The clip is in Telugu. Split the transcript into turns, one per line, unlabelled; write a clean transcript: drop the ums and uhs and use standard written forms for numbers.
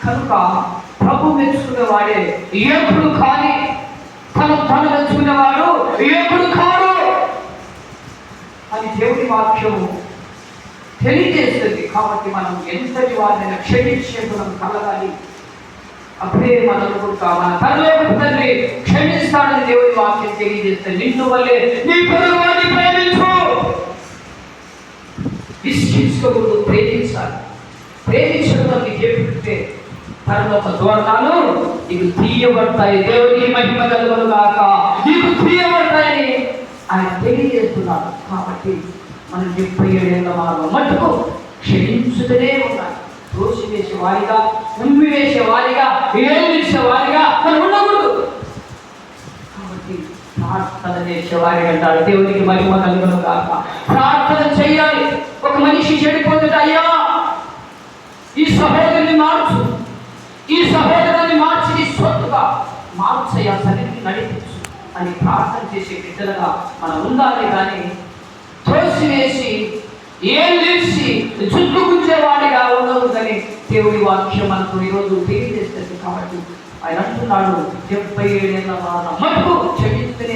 కనుక ప్రభు మెచ్చుకునేవాడే ఎప్పుడు కానీ తను మెచ్చుకునేవాడు ఎప్పుడు కాడు అని దేవుడి వాక్యము తెలియజేస్తుంది. కాబట్టి మనం ఎంతటి వారిని క్షమించే గుణం కలగాలి. అప్పుడే మనకు మన పరలోకపు తండ్రి క్షమిస్తాడని దేవుడి వాక్యం తెలియజేస్తుంది. నిన్ను వల్లే నీ పొరుగువారిని ప్రేమించు. విసిగించుకోకూడదు, ప్రేమించాలి. ప్రేమించడం నీకు చెప్తే పరలోక దూరణాలు నీకు తీయబడతాయి. దేవునికి మహిమ కలుగును గాక. నీకు తీయబడతాయని ఆయన తెలియజేస్తున్నాడు. కాబట్టి మనం 77 ఏళ్ల వారు మటుకు క్షమించుతూనే ఉండాలి. దోషి వేసే వారిగా, ఉమ్మి వేసే వారిగా, ఏలిసే వారిగా మనం ఉండకూడదు. కాబట్టి ప్రార్థన చేసేవారి అంటారు. దేవునికి మహిమ కలుగును గాక. ప్రార్థన చేయాలి. ఒక మనిషి చెడిపోతుంటే, అయ్యా ఈ సహోదరుని మార్చు, ఈ సహోదరుని మార్చి నీ సొత్తుగా మార్చయ్యా, సన్నిధిని నడిపించు అని ప్రార్థన చేసే బిడ్డలుగా మనం ఉండాలి. కానీ త్రోసివేసి ఏలిసి చుట్టూ కూర్చేవాడిగా ఉండకూడదని దేవుడి వాక్యం మనకు ఈరోజు తెలియజేస్తుంది. కాబట్టి ఆయన అంటున్నాడు 77 ఏళ్ల వారు మటుకు క్షమిస్తూనే